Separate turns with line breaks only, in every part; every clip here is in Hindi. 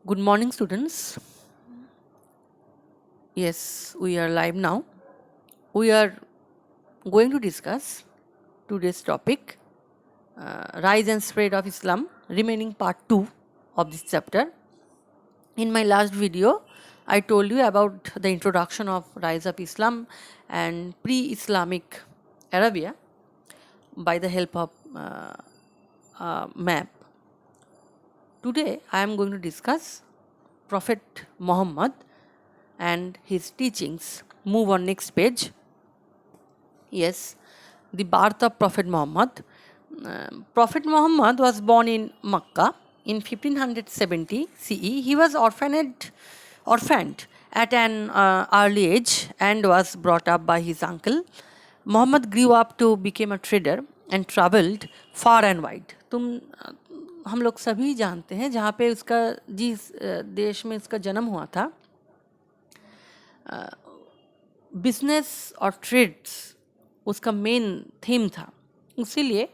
Good morning, students. Yes, we are live now. We are going to discuss today's topic, Rise and Spread of Islam, remaining part 2 of this chapter. In my last video, I told you about the introduction of Rise of Islam and pre-Islamic Arabia by the help of map. Today, I am going to discuss Prophet Muhammad and his teachings. Move on next page. Yes, the birth of Prophet Muhammad. Prophet Muhammad was born in Makkah in 1570 CE. He was orphaned at an early age and was brought up by his uncle. Muhammad grew up to become a trader and traveled far and wide. हम लोग सभी जानते हैं जहाँ पे उसका जिस देश में उसका जन्म हुआ था, बिजनेस और ट्रेड्स उसका मेन थीम था, इसीलिए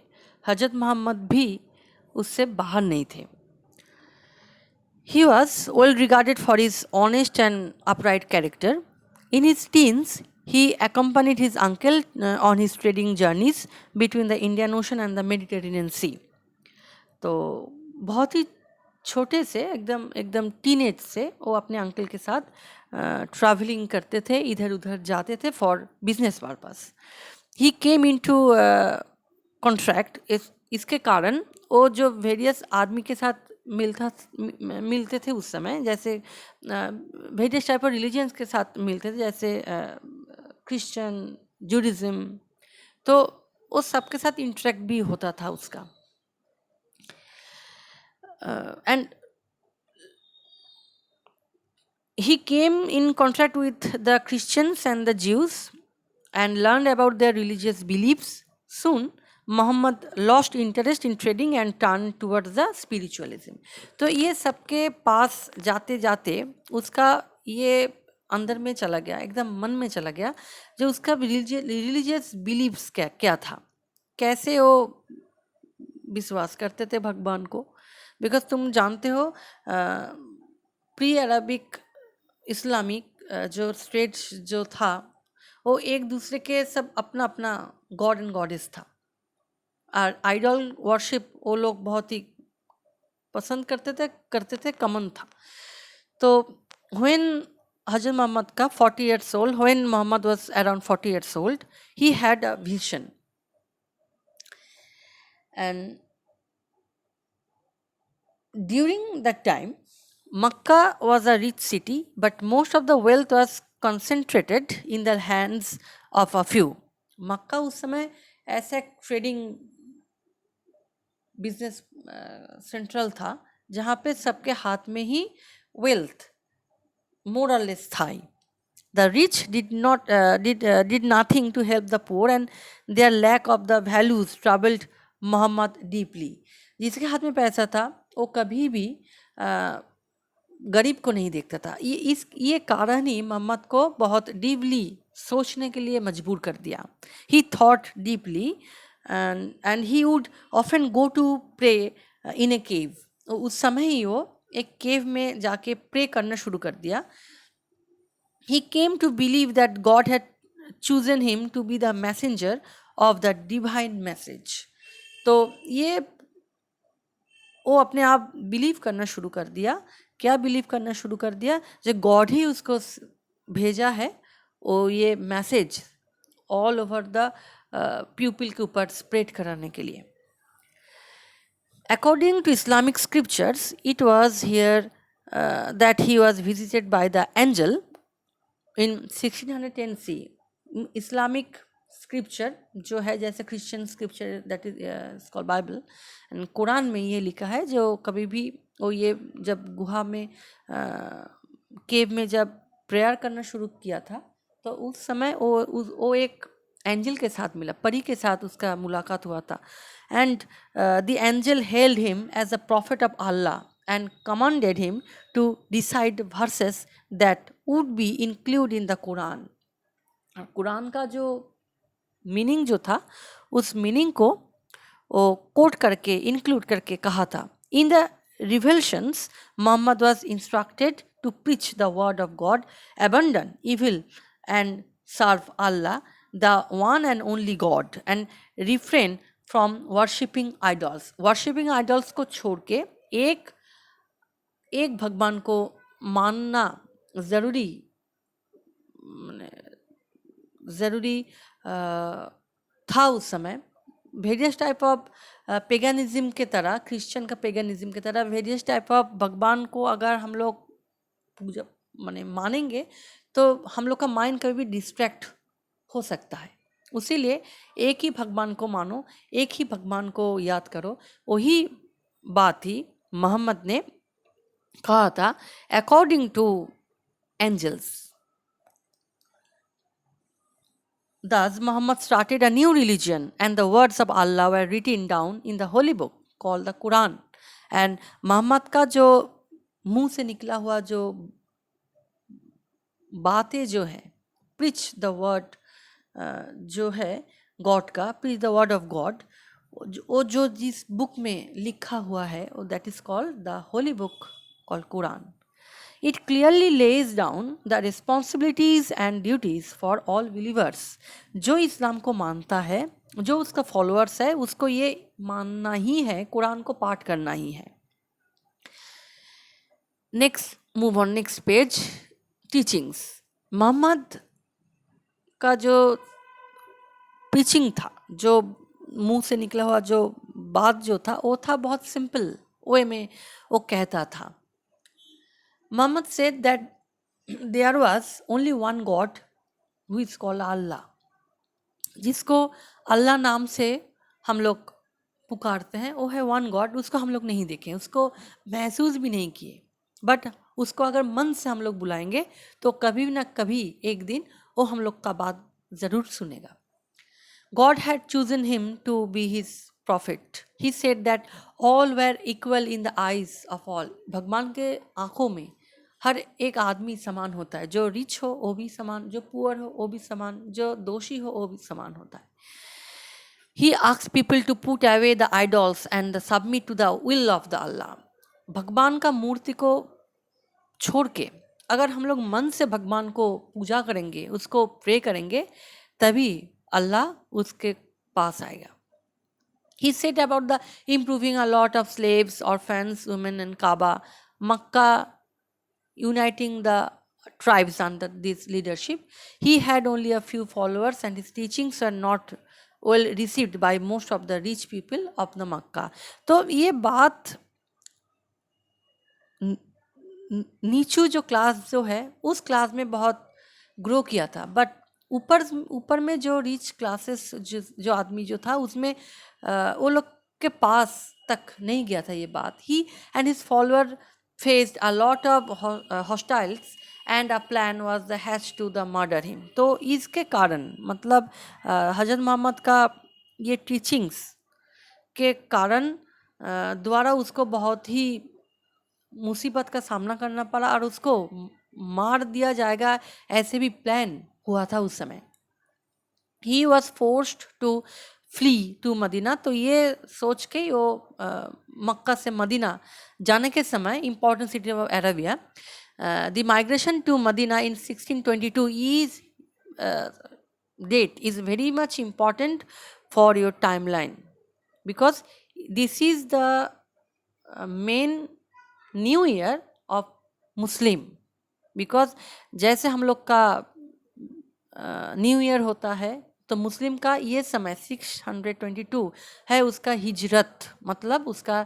हजरत मोहम्मद भी उससे बाहर नहीं थे. He was well regarded for his honest and upright character. In his teens, he accompanied his uncle on his trading journeys between the Indian Ocean and the Mediterranean Sea. तो बहुत ही छोटे से एकदम एकदम टीनेज से वो अपने अंकल के साथ ट्रैवलिंग करते थे, इधर उधर जाते थे for business purpose. He came into contract. इसके कारण वो जो वेरियस आदमी के साथ मिलते थे उस समय, जैसे वेरियस टाइप ऑफ रिलीजन्स के साथ मिलते थे, जैसे क्रिश्चियन, जूडिज्म, तो उस सब के साथ इंटरेक्ट भी होता था उसका. And he came in contact with the Christians and the Jews and learned about their religious beliefs. Soon, Muhammad lost interest in trading and turned towards the spiritualism. तो ये सबके पास जाते जाते उसका ये अंदर में चला गया, एकदम मन में चला गया, जो उसका रिलीजियस बिलीव्स क्या था, कैसे वो विश्वास करते थे भगवान को. बिकॉज तुम जानते हो प्री अरबिक इस्लामिक जो स्टेट्स जो था, वो एक दूसरे के सब अपना अपना गॉड एंड गॉडेस था, और आइडल वर्शिप वो लोग बहुत ही पसंद करते थे, कॉमन था. तो व्हेन हजरत मोहम्मद का 40 years old, when Muhammad was around 40 years old, he had a vision. And during that time, Makkah was a rich city, but most of the wealth was concentrated in the hands of a few. Makkah उस समय ऐसा ट्रेडिंग बिजनेस सेंट्रल था जहाँ पे सबके हाथ में ही वेल्थ मोर और लेस था. The rich did nothing to help the poor, and their lack of the values troubled Muhammad deeply. जिसके हाथ में पैसा था वो कभी भी गरीब को नहीं देखता था. ये कारण ही मोहम्मद को बहुत डीपली सोचने के लिए मजबूर कर दिया. He thought deeply and he would often go to pray in a cave. उस समय ही वो एक केव में जाके प्रे करना शुरू कर दिया. He came to believe that God had chosen him to be the messenger of the divine message. तो ये वो अपने आप बिलीव करना शुरू कर दिया. क्या बिलीव करना शुरू कर दिया? जो गॉड ही उसको भेजा है, वो ये message all over the people के ऊपर स्प्रेड कराने के लिए. According to Islamic scriptures, it was here that he was visited by the angel in 1610 CE. Islamic scripture जो है, जैसे Christian scripture that is called Bible, and Quran में ये लिखा है, जो कभी भी वो ये जब गुहा में केव में जब प्रेयर करना शुरू किया था, तो उस समय वो एक एंजल के साथ मिला, परी के साथ उसका मुलाकात हुआ था. And the angel hailed him as a prophet of Allah and commanded him to recite verses that would be included in the Quran. Quran का जो मीनिंग जो था, उस मीनिंग को वो कोट करके इंक्लूड करके कहा था. In the revelations, Muhammad was instructed to preach the word of God, abandon evil, and serve Allah, the one and only God, and refrain from worshipping idols. Worshipping idols को छोड़ के एक भगवान को मानना ज़रूरी ज़रूरी था उस समय. वेरियस टाइप ऑफ पेगनिज्म के तरह, क्रिश्चियन का पेगनिज्म के तरह वेरियस टाइप ऑफ भगवान को अगर हम लोग पूजा मानेंगे तो हम लोग का माइंड कभी भी डिस्ट्रैक्ट हो सकता है. उसीलिए एक ही भगवान को मानो, एक ही भगवान को याद करो. वही बात ही मोहम्मद ने कहा था according to angels. Thus, Muhammad started a new religion, and the words of Allah were written down in the holy book called the Quran. And Muhammad का जो मुंह से निकला हुआ जो बातें जो है, preach the word जो है गॉड का, preach the word of God, वो जो जिस बुक में लिखा हुआ है, that is called the holy book called Quran. It clearly lays down the responsibilities and duties for all believers. जो इस्लाम को मानता है, जो उसका फॉलोअर्स है, उसको ये मानना ही है, कुरान को पाठ करना ही है. Next move on, next page. Teachings. Muhammad का जो प्रीचिंग था, जो मुंह से निकला हुआ जो बात जो था, वो था बहुत सिंपल वे में वो कहता था. Muhammad said that there was only one God who is called Allah, जिसको अल्लाह नाम से हम लोग पुकारते हैं. वो है वन गॉड. उसको हम लोग नहीं देखें, उसको महसूस भी नहीं किए, बट उसको अगर मन से हम लोग बुलाएंगे तो कभी ना कभी एक दिन वो हम लोग का बात ज़रूर सुनेगा. God had chosen him to be his prophet. He said that all were equal in the eyes of all. भगवान के आँखों में हर एक आदमी समान होता है. जो रिच हो वो भी समान, जो पुअर हो वो भी समान, जो दोषी हो वो भी समान होता है. He asked people to put away the idols and submit to the will of the Allah. भगवान का मूर्ति को छोड़ के अगर हम लोग मन से भगवान को पूजा करेंगे, उसको प्रे करेंगे, तभी अल्लाह उसके पास आएगा. He said about the improving a lot of slaves, orphans, women in Kaaba, Makkah, uniting the tribes under this leadership. He had only a few followers and his teachings were not well received by most of the rich people of the Makkah. तो ये बात नीचू जो क्लास जो है उस क्लास में बहुत ग्रो किया था, बट ऊपर में जो रिच क्लासेस जो आदमी जो था उसमें वो लोग के पास तक नहीं गया था ये बात. He and his follower faced a lot of hostiles and a plan was the hatched to the murder him. तो इसके कारण मतलब हजरत मोहम्मद का ये टीचिंग्स के कारण द्वारा उसको बहुत ही मुसीबत का सामना करना पड़ा और उसको मार दिया जाएगा ऐसे भी प्लान हुआ था उस समय. He was forced to flee to Medina. तो ये सोच के वो मक्का से मदीना जाने के समय important city of Arabia, the migration to Medina in 1622 is date is very much important for your timeline because this is the main new year of Muslim. because जैसे हम लोग का न्यू ईयर होता है तो मुस्लिम का ये समय 622 है उसका हिजरत, मतलब उसका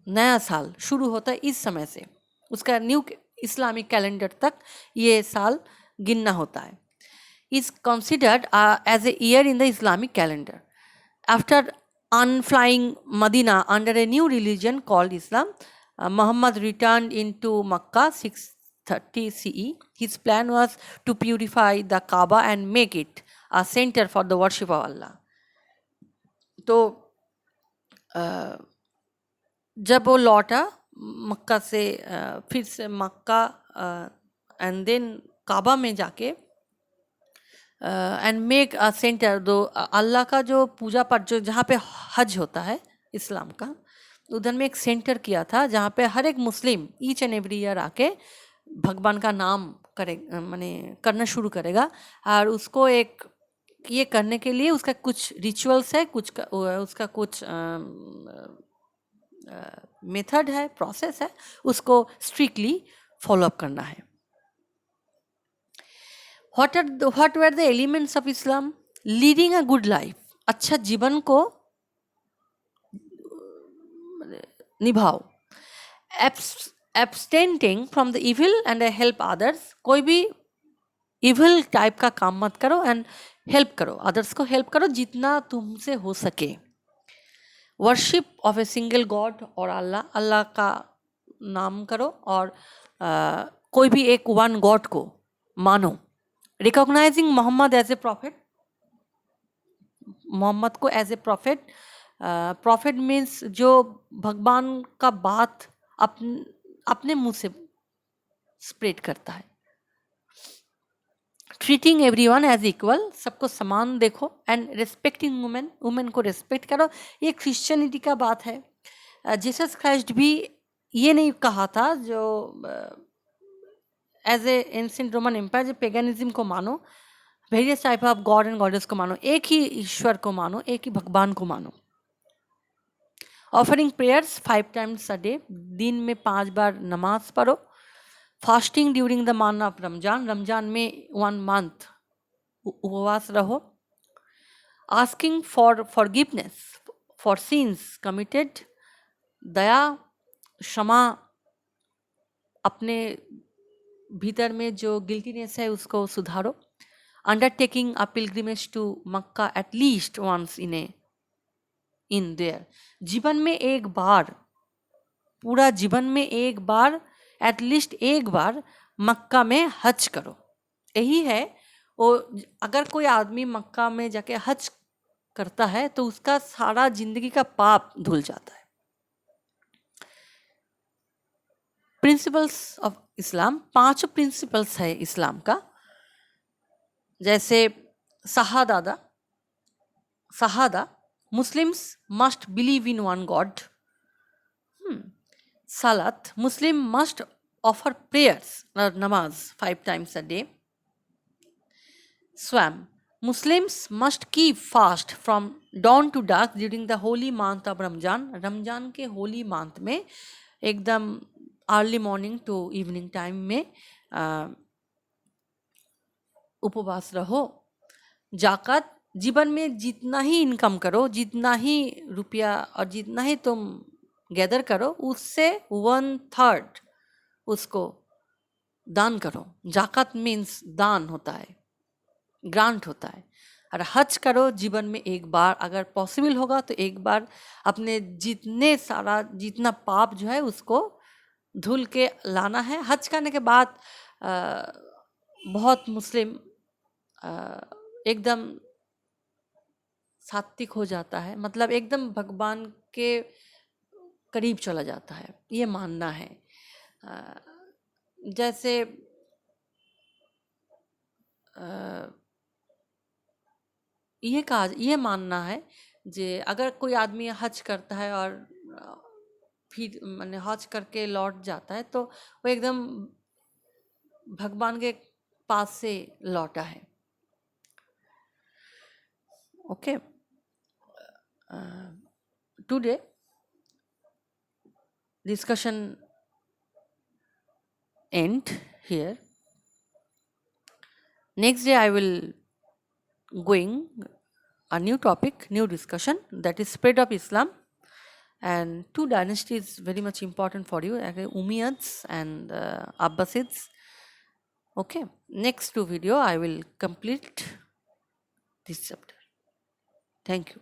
नया साल शुरू होता है इस समय से, उसका न्यू इस्लामिक कैलेंडर तक ये साल गिनना होता है. Is considered as a year in the Islamic calendar. After unflying Medina under a new religion called Islam, Muhammad returned into Makkah 630 CE. His plan was to purify the Kaaba and make it a center for the worship of Allah. तो जब वो लौटा मक्का से फिर से मक्का एंड देन काबा में जाके एंड मेक अ सेंटर, दो अल्लाह का जो पूजा पाठ जो जहाँ पे हज होता है इस्लाम का, उधर में एक सेंटर किया था जहाँ पे हर एक मुस्लिम ईच एंड एवरी ईयर आके भगवान का नाम करे माने करना शुरू करेगा। और उसको एक ये करने के लिए उसका कुछ रिचुअल्स है, उसका कुछ मेथड है, प्रोसेस है, उसको स्ट्रिक्टली फॉलो अप करना है। what were the elements of Islam? Leading a good life, अच्छा जीवन को निभाओ। Abstaining from the evil and help others, कोई भी इविल टाइप का काम मत करो एंड हेल्प करो, अदर्स को हेल्प करो जितना तुमसे हो सके। Worship of a single God, और अल्लाह का नाम करो और कोई भी एक वन गॉड को मानो। Recognizing Muhammad as a prophet, Muhammad को as a prophet, prophet means जो भगवान का बात अपने मुंह से स्प्रेड करता है। ट्रीटिंग एवरीवन एज इक्वल, सबको समान देखो। एंड रिस्पेक्टिंग वुमेन, वुमेन को रिस्पेक्ट करो। ये क्रिश्चियनिटी का बात है। जीसस क्राइस्ट भी ये नहीं कहा था जो as a ancient Roman empire जो पेगनिज्म को मानो, various type of god and goddess को मानो, एक ही ईश्वर को मानो, एक ही भगवान को मानो। Offering prayers 5 times a day, दिन में 5 बार नमाज पढ़ो। Fasting during the month of Ramadan, Ramadan में 1 month उपवास रहो। Asking for forgiveness for sins committed, दया क्षमा, अपने भीतर में जो गिल्टीनेस है उसको सुधारो। Undertaking a pilgrimage to Mecca at least once in their, जीवन में एक बार, पूरा जीवन में एक बार, एटलीस्ट एक बार मक्का में हज करो। यही है वो, अगर कोई आदमी मक्का में जाके हज करता है तो उसका सारा जिंदगी का पाप धुल जाता है। प्रिंसिपल्स ऑफ इस्लाम, 5 प्रिंसिपल्स है इस्लाम का। जैसे Shahada, Muslims must believe in one God. Salat, Muslim must offer prayers or namaz 5 times a day. Swam, Muslims must keep fast from dawn to dark during the holy month of Ramjan. Ramzan के होली मंथ में एकदम early morning to evening time में उपवास रहो। जाकत, जीवन में जितना ही इनकम करो, जितना ही रुपया और जितना ही तुम गैदर करो, उससे 1/3 उसको दान करो। जाकत मीन्स दान होता है, ग्रांट होता है। और हज करो जीवन में एक बार, अगर पॉसिबल होगा तो एक बार अपने जितना पाप जो है उसको धुल के लाना है। हज करने के बाद बहुत मुस्लिम एकदम सात्विक हो जाता है, मतलब एकदम भगवान के करीब चला जाता है, ये मानना है। जैसे ये मानना है जे अगर कोई आदमी हज करता है और फिर मैंने हज करके लौट जाता है तो वो एकदम भगवान के पास से लौटा है। Okay, today discussion end here. Next day I will going a new topic, new discussion, that is spread of Islam, and 2 dynasties very much important for you, Umayyads and Abbasids. Okay, next 2 video I will complete this chapter. Thank you.